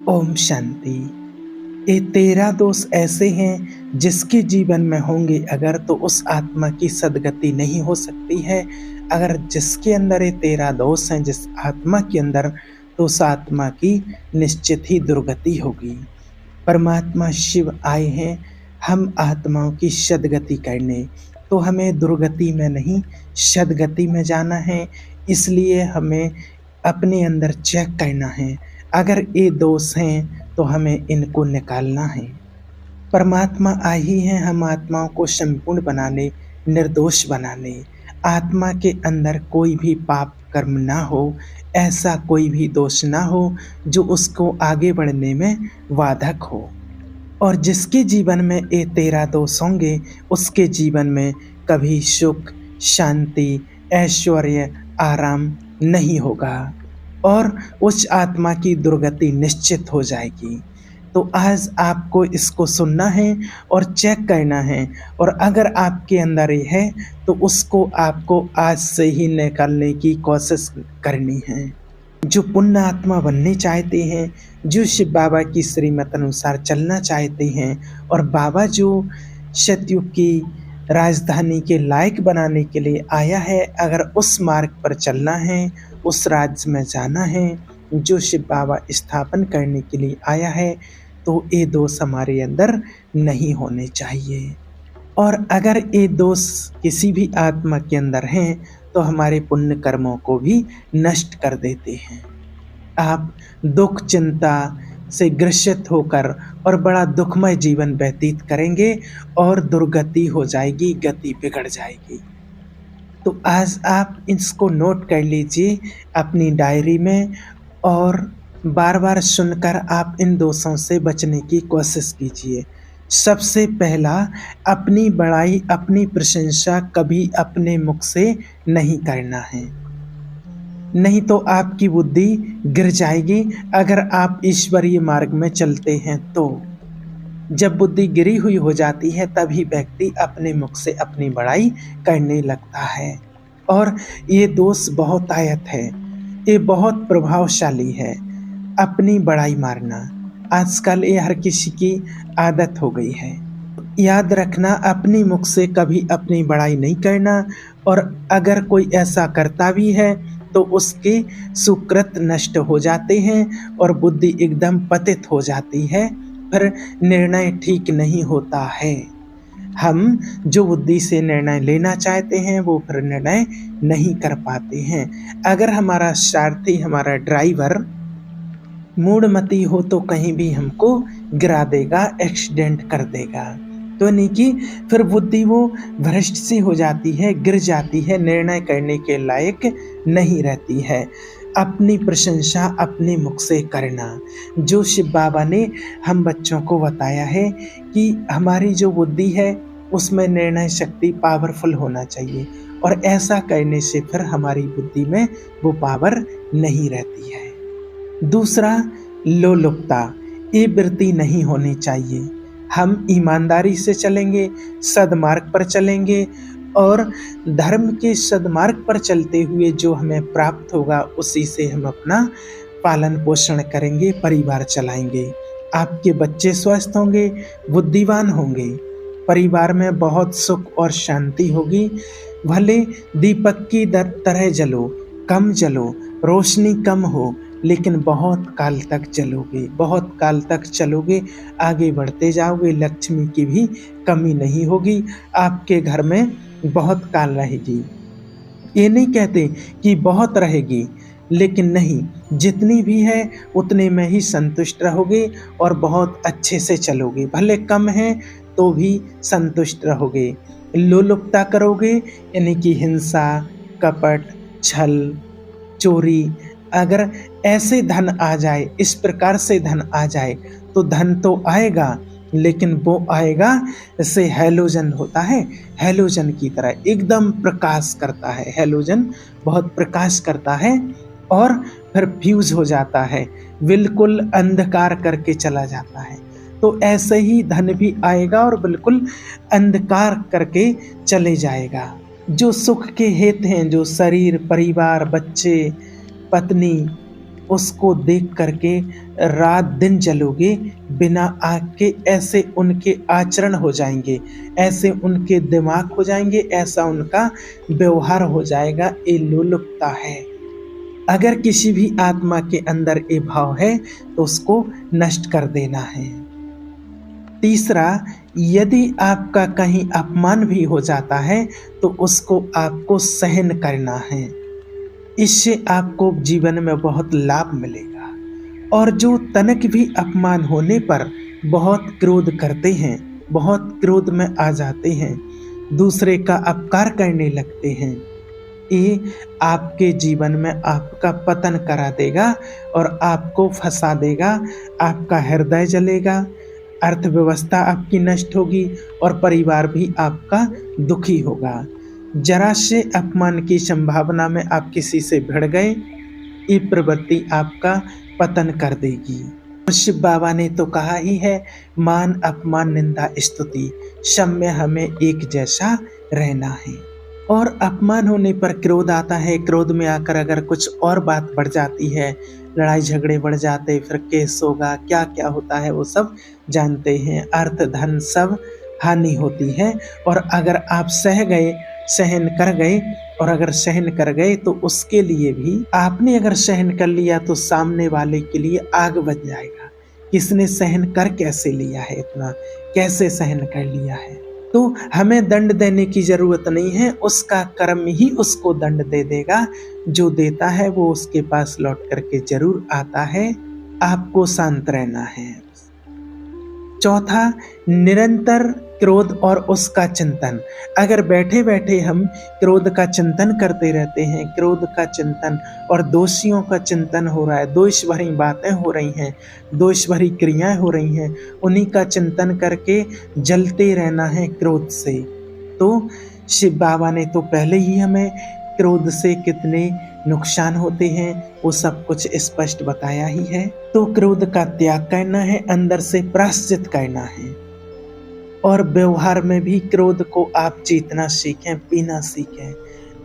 ओम शांति। ये 13 दोष ऐसे हैं जिसके जीवन में होंगे अगर तो उस आत्मा की सद्गति नहीं हो सकती है। अगर जिसके अंदर ये 13 दोष हैं जिस आत्मा के अंदर, तो उस आत्मा की निश्चित ही दुर्गति होगी। परमात्मा शिव आए हैं हम आत्माओं की सद्गति करने, तो हमें दुर्गति में नहीं सद्गति में जाना है। इसलिए हमें अपने अंदर चेक करना है। अगर ये दोष हैं तो हमें इनको निकालना है। परमात्मा आए ही हैं हम आत्माओं को संपूर्ण बनाने, निर्दोष बनाने। आत्मा के अंदर कोई भी पाप कर्म ना हो, ऐसा कोई भी दोष ना हो जो उसको आगे बढ़ने में बाधक हो। और जिसके जीवन में ये 13 दोष होंगे उसके जीवन में कभी सुख, शांति, ऐश्वर्य, आराम नहीं होगा और उस आत्मा की दुर्गति निश्चित हो जाएगी। तो आज आपको इसको सुनना है और चेक करना है, और अगर आपके अंदर ये है तो उसको आपको आज से ही निकालने की कोशिश करनी है। जो पुण्य आत्मा बनने चाहते हैं, जो शिव बाबा की श्रीमत अनुसार चलना चाहते हैं, और बाबा जो सतयुग की राजधानी के लायक बनाने के लिए आया है, अगर उस मार्ग पर चलना है, उस राज्य में जाना है जो शिव बाबा स्थापन करने के लिए आया है, तो ये दोष हमारे अंदर नहीं होने चाहिए। और अगर ये दोष किसी भी आत्मा के अंदर हैं तो हमारे पुण्य कर्मों को भी नष्ट कर देते हैं। आप दुख चिंता से ग्रसित होकर और बड़ा दुखमय जीवन व्यतीत करेंगे और दुर्गति हो जाएगी, गति बिगड़ जाएगी। तो आज आप इसको नोट कर लीजिए अपनी डायरी में, और बार बार सुनकर आप इन दोषों से बचने की कोशिश कीजिए। सबसे पहला, अपनी बड़ाई अपनी प्रशंसा कभी अपने मुख से नहीं करना है, नहीं तो आपकी बुद्धि गिर जाएगी। अगर आप ईश्वरीय मार्ग में चलते हैं तो जब बुद्धि गिरी हुई हो जाती है तभी व्यक्ति अपने मुख से अपनी बड़ाई करने लगता है, और ये दोष बहुत आयत है, ये बहुत प्रभावशाली है। अपनी बड़ाई मारना आजकल ये हर किसी की आदत हो गई है। याद रखना, अपनी मुख से कभी अपनी बड़ाई नहीं करना, और अगर कोई ऐसा करता भी है तो उसके सुकृत नष्ट हो जाते हैं और बुद्धि एकदम पतित हो जाती है, फिर निर्णय ठीक नहीं होता है। हम जो बुद्धि से निर्णय लेना चाहते हैं वो फिर निर्णय नहीं कर पाते हैं। अगर हमारा सारथी, हमारा ड्राइवर मूढ़मती हो तो कहीं भी हमको गिरा देगा, एक्सीडेंट कर देगा। तो नहीं कि फिर बुद्धि वो भ्रष्ट सी हो जाती है, गिर जाती है, निर्णय करने के लायक नहीं रहती है। अपनी प्रशंसा अपने मुख से करना, जो शिव बाबा ने हम बच्चों को बताया है कि हमारी जो बुद्धि है उसमें निर्णय शक्ति पावरफुल होना चाहिए, और ऐसा करने से फिर हमारी बुद्धि में वो पावर नहीं रहती है। दूसरा, लोलुपता, ये वृत्ति नहीं होनी चाहिए। हम ईमानदारी से चलेंगे, सदमार्ग पर चलेंगे, और धर्म के सदमार्ग पर चलते हुए जो हमें प्राप्त होगा उसी से हम अपना पालन पोषण करेंगे, परिवार चलाएंगे। आपके बच्चे स्वस्थ होंगे, बुद्धिमान होंगे, परिवार में बहुत सुख और शांति होगी। भले दीपक की तरह जलो, कम जलो, रोशनी कम हो, लेकिन बहुत काल तक चलोगे, बहुत काल तक चलोगे, आगे बढ़ते जाओगे, लक्ष्मी की भी कमी नहीं होगी, आपके घर में बहुत काल रहेगी। ये नहीं कहते कि बहुत रहेगी, लेकिन नहीं, जितनी भी है उतने में ही संतुष्ट रहोगे और बहुत अच्छे से चलोगे। भले कम है तो भी संतुष्ट रहोगे। लोलुपता करोगे यानी कि हिंसा, कपट, छल, चोरी, अगर ऐसे धन आ जाए, इस प्रकार से धन आ जाए, तो धन तो आएगा, लेकिन वो आएगा जैसे हैलोजन होता है, हैलोजन की तरह एकदम प्रकाश करता है। हैलोजन बहुत प्रकाश करता है और फिर फ्यूज हो जाता है, बिल्कुल अंधकार करके चला जाता है। तो ऐसे ही धन भी आएगा और बिल्कुल अंधकार करके चले जाएगा। जो सुख के हित हैं, जो शरीर, परिवार, बच्चे, पत्नी, उसको देख करके रात दिन जलोगे बिना आग के, ऐसे उनके आचरण हो जाएंगे, ऐसे उनके दिमाग हो जाएंगे, ऐसा उनका व्यवहार हो जाएगा। ये लोलुपता है। अगर किसी भी आत्मा के अंदर ये भाव है तो उसको नष्ट कर देना है। तीसरा, यदि आपका कहीं अपमान भी हो जाता है तो उसको आपको सहन करना है। इससे आपको जीवन में बहुत लाभ मिलेगा। और जो तनक भी अपमान होने पर बहुत क्रोध करते हैं, बहुत क्रोध में आ जाते हैं, दूसरे का अपकार करने लगते हैं, ये आपके जीवन में आपका पतन करा देगा और आपको फंसा देगा। आपका हृदय जलेगा, अर्थव्यवस्था आपकी नष्ट होगी और परिवार भी आपका दुखी होगा। जरा से अपमान की संभावना में आप किसी से भिड़ गए, ये प्रवृत्ति आपका पतन कर देगी। शिव बाबा ने तो कहा ही है, मान अपमान निंदा स्तुति सब में हमें एक जैसा रहना है। और अपमान होने पर क्रोध आता है। क्रोध में आकर अगर कुछ और बात बढ़ जाती है, लड़ाई झगड़े बढ़ जाते, फिर केस होगा, क्या क्या होता है वो सब जानते हैं। अर्थ धन सब हानि होती है। और अगर आप सह गए, सहन कर गए, और अगर सहन कर गए तो उसके लिए भी, आपने अगर सहन कर लिया तो सामने वाले के लिए आग बन जाएगा। किसने सहन कर कैसे लिया है, इतना कैसे सहन कर लिया है। तो हमें दंड देने की जरूरत नहीं है, उसका कर्म ही उसको दंड दे देगा। जो देता है वो उसके पास लौट करके जरूर आता है। आपको शांत रहना है। चौथा, निरंतर क्रोध और उसका चिंतन। अगर बैठे बैठे हम क्रोध का चिंतन करते रहते हैं, क्रोध का चिंतन और दोषियों का चिंतन हो रहा है, दोष भरी बातें हो रही हैं, दोष भरी क्रियाएं हो रही हैं, उन्हीं का चिंतन करके जलते रहना है क्रोध से। तो शिव बाबा ने तो पहले ही हमें क्रोध से कितने नुकसान होते हैं वो सब कुछ स्पष्ट बताया ही है। तो क्रोध का त्याग करना है, अंदर से प्रायश्चित करना है। और व्यवहार में भी क्रोध को आप जीतना सीखें, पीना सीखें।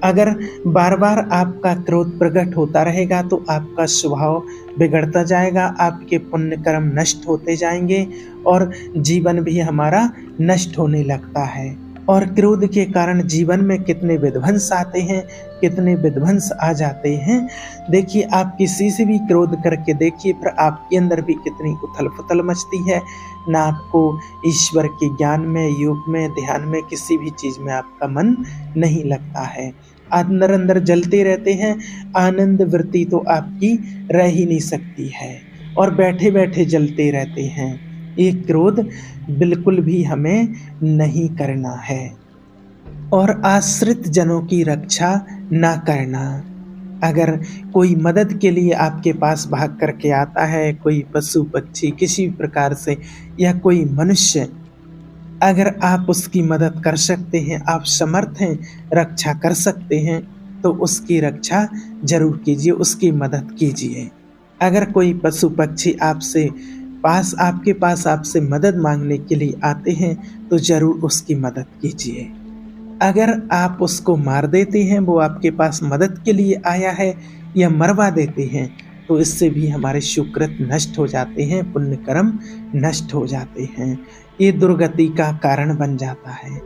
अगर बार बार आपका क्रोध प्रकट होता रहेगा तो आपका स्वभाव बिगड़ता जाएगा, आपके पुण्य कर्म नष्ट होते जाएंगे और जीवन भी हमारा नष्ट होने लगता है। और क्रोध के कारण जीवन में कितने विध्वंस आते हैं, कितने विध्वंस आ जाते हैं। देखिए, आप किसी से भी क्रोध करके देखिए, फिर आपके अंदर भी कितनी उथल पुथल मचती है। ना आपको ईश्वर के ज्ञान में, योग में, ध्यान में, किसी भी चीज में आपका मन नहीं लगता है। अंदर अंदर जलते रहते हैं, आनंद वृत्ति तो आपकी रह ही नहीं सकती है और बैठे बैठे जलते रहते हैं। ये क्रोध बिल्कुल भी हमें नहीं करना है। और आश्रित जनों की रक्षा ना करना। अगर कोई मदद के लिए आपके पास भाग करके आता है, कोई पशु पक्षी किसी भी प्रकार से, या कोई मनुष्य, अगर आप उसकी मदद कर सकते हैं, आप समर्थ हैं, रक्षा कर सकते हैं, तो उसकी रक्षा जरूर कीजिए, उसकी मदद कीजिए। अगर कोई पशु पक्षी आपके पास आपसे मदद मांगने के लिए आते हैं तो जरूर उसकी मदद कीजिए। अगर आप उसको मार देते हैं, वो आपके पास मदद के लिए आया है, या मरवा देते हैं, तो इससे भी हमारे सुकृत नष्ट हो जाते हैं, पुण्य कर्म नष्ट हो जाते हैं। ये दुर्गति का कारण बन जाता है।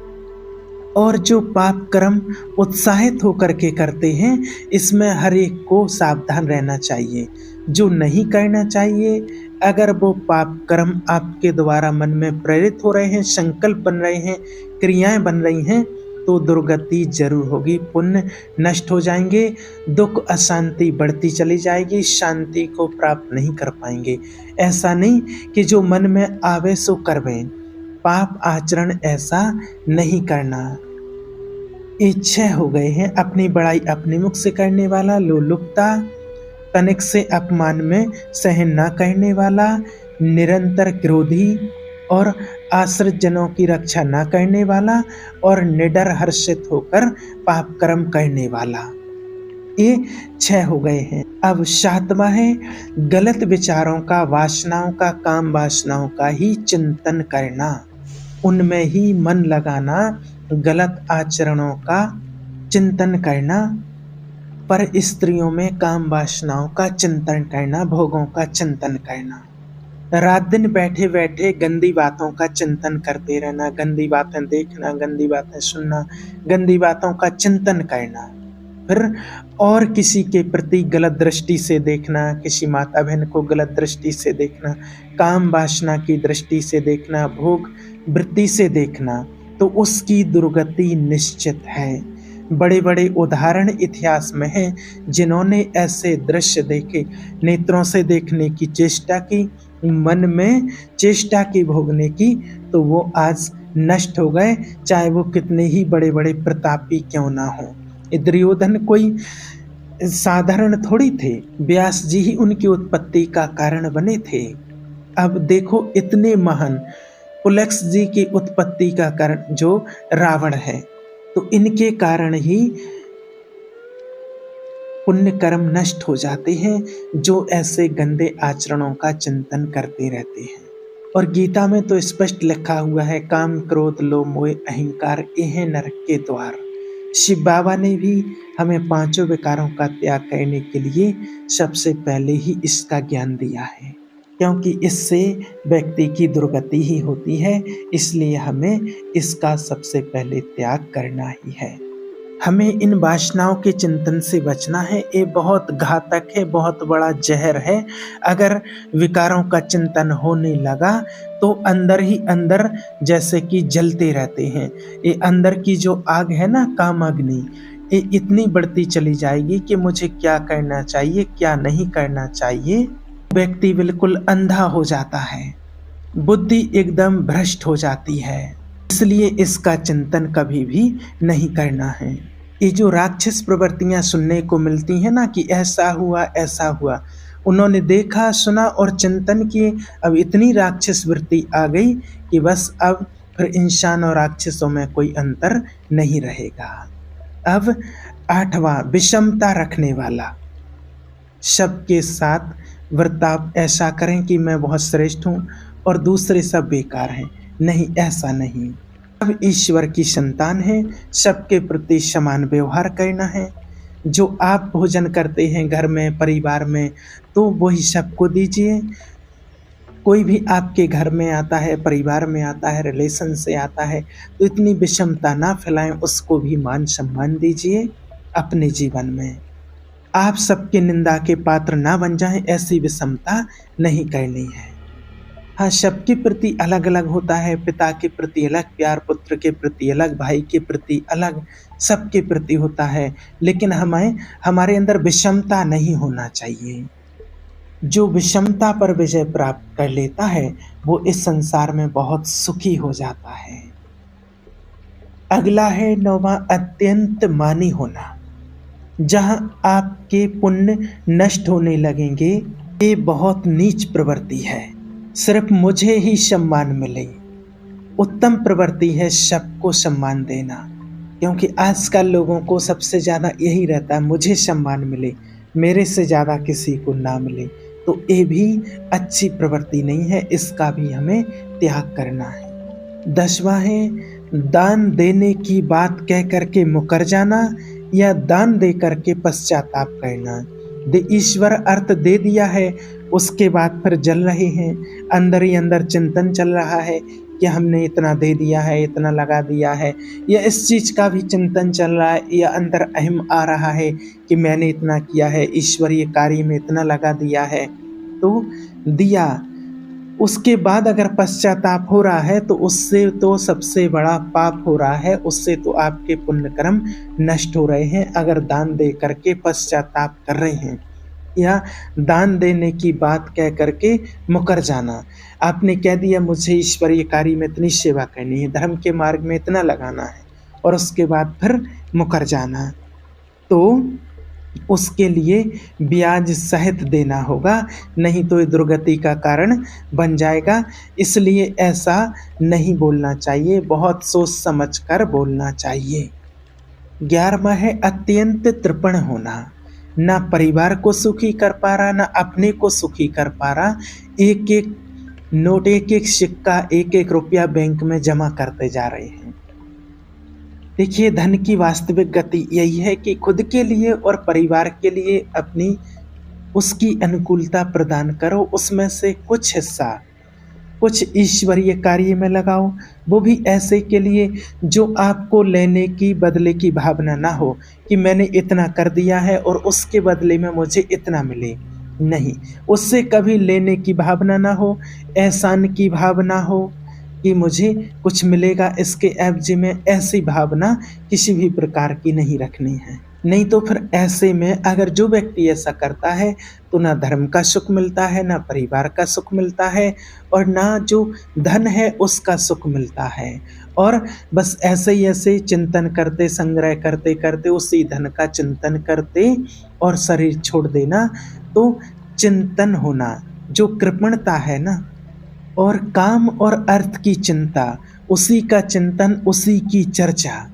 और जो पाप कर्म उत्साहित होकर के करते हैं, इसमें हर एक को सावधान रहना चाहिए। जो नहीं करना चाहिए, अगर वो पाप कर्म आपके द्वारा मन में प्रेरित हो रहे हैं, संकल्प बन रहे हैं, क्रियाएं बन रही हैं, तो दुर्गति जरूर होगी, पुण्य नष्ट हो जाएंगे, दुख अशांति बढ़ती चली जाएगी, शांति को प्राप्त नहीं कर पाएंगे। ऐसा नहीं कि जो मन में आवे सो करवें, पाप आचरण ऐसा नहीं करना। इच्छा हो गए हैं, अपनी बड़ाई अपने मुख से करने वाला, लोलुपता, तनिक से अपमान में सहन न करने वाला, निरंतर क्रोधी और आश्रित जनों की रक्षा न करने वाला, और निडर हर्षित होकर पाप कर्म करने वाला। ये 6 हो गए हैं। अब 7वां है गलत विचारों का, वासनाओं का, काम वासनाओं का ही चिंतन करना, उनमें ही मन लगाना, गलत आचरणों का चिंतन करना। पर स्त्रियों में काम वासनाओं का चिंतन करना, भोगों का चिंतन करना, रात दिन बैठे बैठे गंदी बातों का चिंतन करते रहना, गंदी बातें देखना, गंदी बातें सुनना, गंदी बातों का चिंतन करना, फिर और किसी के प्रति गलत दृष्टि से देखना, किसी माता बहन को गलत दृष्टि से देखना, काम वासना की दृष्टि से देखना, भोग वृत्ति से देखना, तो उसकी दुर्गति निश्चित है। बड़े बड़े उदाहरण इतिहास में हैं जिन्होंने ऐसे दृश्य देखे, नेत्रों से देखने की चेष्टा की, मन में चेष्टा की भोगने की, तो वो आज नष्ट हो गए, चाहे वो कितने ही बड़े बड़े प्रतापी क्यों ना हो। दुर्योधन कोई साधारण थोड़ी थे, व्यास जी ही उनकी उत्पत्ति का कारण बने थे। अब देखो इतने महान पुलक्ष जी की उत्पत्ति का कारण जो रावण है, तो इनके कारण ही पुण्य कर्म नष्ट हो जाते हैं, जो ऐसे गंदे आचरणों का चिंतन करते रहते हैं। और गीता में तो स्पष्ट लिखा हुआ है, काम क्रोध लोभ मोह अहंकार यह नरक के द्वार। शिव बाबा ने भी हमें पांचों विकारों का त्याग करने के लिए सबसे पहले ही इसका ज्ञान दिया है, क्योंकि इससे व्यक्ति की दुर्गति ही होती है। इसलिए हमें इसका सबसे पहले त्याग करना ही है। हमें इन वासनाओं के चिंतन से बचना है। ये बहुत घातक है, बहुत बड़ा जहर है। अगर विकारों का चिंतन होने लगा तो अंदर ही अंदर जैसे कि जलते रहते हैं। ये अंदर की जो आग है ना, काम अग्नि, ये इतनी बढ़ती चली जाएगी कि मुझे क्या करना चाहिए, क्या नहीं करना चाहिए, व्यक्ति बिल्कुल अंधा हो जाता है, बुद्धि एकदम भ्रष्ट हो जाती है। इसलिए इसका चिंतन कभी भी नहीं करना है। ये जो राक्षस प्रवृत्तियां सुनने को मिलती हैं ना, कि ऐसा हुआ ऐसा हुआ, उन्होंने देखा सुना और चिंतन किए, अब इतनी राक्षस वृत्ति आ गई कि बस अब फिर इंसान और राक्षसों में कोई अंतर नहीं रहेगा। अब 8वां, विषमता रखने वाला। सबके साथ बर्ताव ऐसा करें कि मैं बहुत श्रेष्ठ हूँ और दूसरे सब बेकार हैं। नहीं, ऐसा नहीं। सब ईश्वर की संतान है, सबके प्रति समान व्यवहार करना है। जो आप भोजन करते हैं घर में, परिवार में, तो वही सबको दीजिए। कोई भी आपके घर में आता है, परिवार में आता है, रिलेशन से आता है, तो इतनी विषमता ना फैलाएं, उसको भी मान सम्मान दीजिए अपने जीवन में। आप सबके निंदा के पात्र ना बन जाएं, ऐसी विषमता नहीं करनी है। हाँ, सबके प्रति अलग अलग होता है, पिता के प्रति अलग प्यार, पुत्र के प्रति अलग, भाई के प्रति अलग, सबके प्रति होता है, लेकिन हमें हमारे अंदर विषमता नहीं होना चाहिए। जो विषमता पर विजय प्राप्त कर लेता है वो इस संसार में बहुत सुखी हो जाता है। अगला है 9वां, अत्यंत मानी होना। जहां आपके पुण्य नष्ट होने लगेंगे, ये बहुत नीच प्रवृत्ति है। सिर्फ मुझे ही सम्मान मिले, उत्तम प्रवृत्ति है सबको सम्मान देना, क्योंकि आजकल लोगों को सबसे ज़्यादा यही रहता है, मुझे सम्मान मिले, मेरे से ज़्यादा किसी को ना मिले। तो ये भी अच्छी प्रवृत्ति नहीं है, इसका भी हमें त्याग करना है। 10वां है, दान देने की बात कह करके मुकर जाना या दान दे करके पश्चाताप करना। ईश्वर अर्थ दे दिया है, उसके बाद फिर जल रहे हैं, अंदर ही अंदर चिंतन चल रहा है कि हमने इतना दे दिया है, इतना लगा दिया है, या इस चीज़ का भी चिंतन चल रहा है, या अंदर अहम आ रहा है कि मैंने इतना किया है, ईश्वरीय कार्य में इतना लगा दिया है, तो दिया। उसके बाद अगर पश्चाताप हो रहा है तो उससे तो सबसे बड़ा पाप हो रहा है, उससे तो आपके पुण्य कर्म नष्ट हो रहे हैं। अगर दान दे करके पश्चाताप कर रहे हैं या दान देने की बात कह करके मुकर जाना, आपने कह दिया मुझे ईश्वरीय कार्य में इतनी सेवा करनी है, धर्म के मार्ग में इतना लगाना है, और उसके बाद फिर मुकर जाना, तो उसके लिए ब्याज सहित देना होगा, नहीं तो ये दुर्गति का कारण बन जाएगा। इसलिए ऐसा नहीं बोलना चाहिए, बहुत सोच समझ कर बोलना चाहिए। 11वां है, अत्यंत तृपण होना। ना परिवार को सुखी कर पा रहा, ना अपने को सुखी कर पा रहा, एक एक नोट, एक एक सिक्का, एक एक रुपया बैंक में जमा करते जा रहे हैं। देखिए, धन की वास्तविक गति यही है कि खुद के लिए और परिवार के लिए अपनी उसकी अनुकूलता प्रदान करो, उसमें से कुछ हिस्सा कुछ ईश्वरीय कार्य में लगाओ, वो भी ऐसे के लिए जो आपको लेने की बदले की भावना ना हो कि मैंने इतना कर दिया है और उसके बदले में मुझे इतना मिले। नहीं, उससे कभी लेने की भावना ना हो, एहसान की भावना हो कि मुझे कुछ मिलेगा इसके एवज में, ऐसी भावना किसी भी प्रकार की नहीं रखनी है। नहीं तो फिर ऐसे में अगर जो व्यक्ति ऐसा करता है तो ना धर्म का सुख मिलता है, ना परिवार का सुख मिलता है और ना जो धन है उसका सुख मिलता है। और बस ऐसे ही ऐसे चिंतन करते, संग्रह करते करते उसी धन का चिंतन करते और शरीर छोड़ देना, तो चिंतन होना जो कृपणता है ना, और काम और अर्थ की चिंता, उसी का चिंतन, उसी की चर्चा,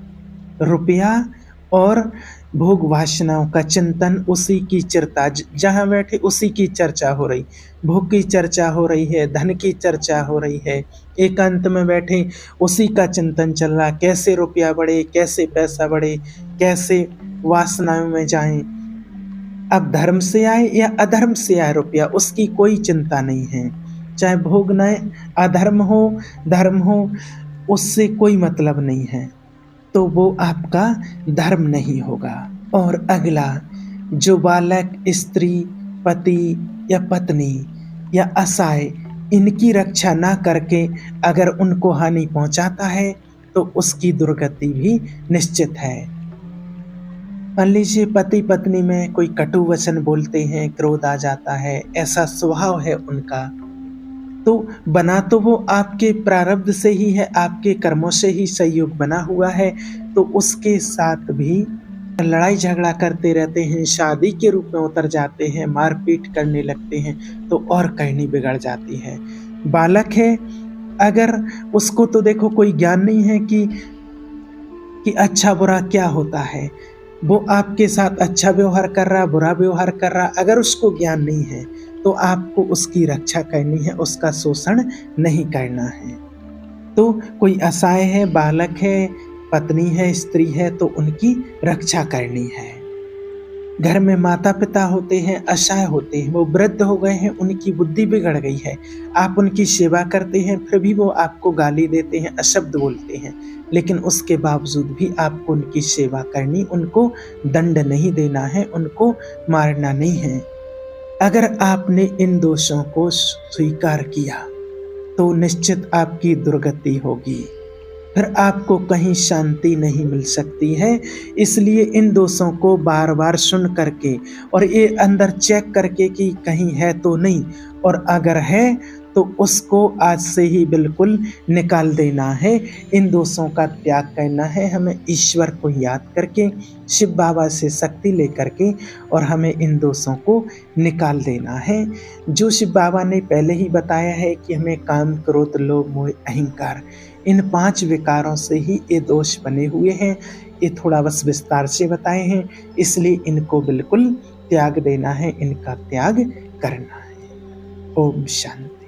रुपया और भोग वासनाओं का चिंतन, उसी की चर्चा, जहाँ बैठे उसी की चर्चा हो रही, भोग की चर्चा हो रही है, धन की चर्चा हो रही है, एकांत में बैठे उसी का चिंतन चल रहा, कैसे रुपया बढ़े, कैसे पैसा बढ़े, कैसे वासनाओं में जाएं। अब धर्म से आए या अधर्म से आए रुपया, उसकी कोई चिंता नहीं है। चाहे भोग न अधर्म हो, धर्म हो, उससे कोई मतलब नहीं है, तो वो आपका धर्म नहीं होगा। और अगला, जो बालक, स्त्री, पति या पत्नी या असहाय, इनकी रक्षा ना करके अगर उनको हानि पहुंचाता है तो उसकी दुर्गति भी निश्चित है। मान लीजिए पति पत्नी में कोई कटु वचन बोलते हैं, क्रोध आ जाता है, ऐसा स्वभाव है उनका, तो बना तो वो आपके प्रारब्ध से ही है, आपके कर्मों से ही संयोग बना हुआ है, तो उसके साथ भी लड़ाई झगड़ा करते रहते हैं, शादी के रूप में उतर जाते हैं, मारपीट करने लगते हैं, तो और कहानी बिगड़ जाती है। बालक है, अगर उसको तो देखो कोई ज्ञान नहीं है कि अच्छा बुरा क्या होता है, वो आपके साथ अच्छा व्यवहार कर रहा, बुरा व्यवहार कर रहा, अगर उसको ज्ञान नहीं है तो आपको उसकी रक्षा करनी है, उसका शोषण नहीं करना है। तो कोई असहाय है, बालक है, पत्नी है, स्त्री है, तो उनकी रक्षा करनी है। घर में माता पिता होते हैं, असहाय होते हैं, वो वृद्ध हो गए हैं, उनकी बुद्धि बिगड़ गई है, आप उनकी सेवा करते हैं फिर भी वो आपको गाली देते हैं, अशब्द बोलते हैं, लेकिन उसके बावजूद भी आपको उनकी सेवा करनी, उनको दंड नहीं देना है, उनको मारना नहीं है। अगर आपने इन दोषों को स्वीकार किया तो निश्चित आपकी दुर्गति होगी, फिर आपको कहीं शांति नहीं मिल सकती है। इसलिए इन दोषों को बार बार सुन करके और ये अंदर चेक करके कि कहीं है तो नहीं, और अगर है तो उसको आज से ही बिल्कुल निकाल देना है, इन दोषों का त्याग करना है। हमें ईश्वर को याद करके, शिव बाबा से शक्ति लेकर के, और हमें इन दोषों को निकाल देना है, जो शिव बाबा ने पहले ही बताया है कि हमें काम, क्रोध, लोभ, मोह, अहंकार, इन 5 विकारों से ही ये दोष बने हुए हैं। ये थोड़ा बस विस्तार से बताए हैं, इसलिए इनको बिल्कुल त्याग देना है, इनका त्याग करना है। ओम शांति।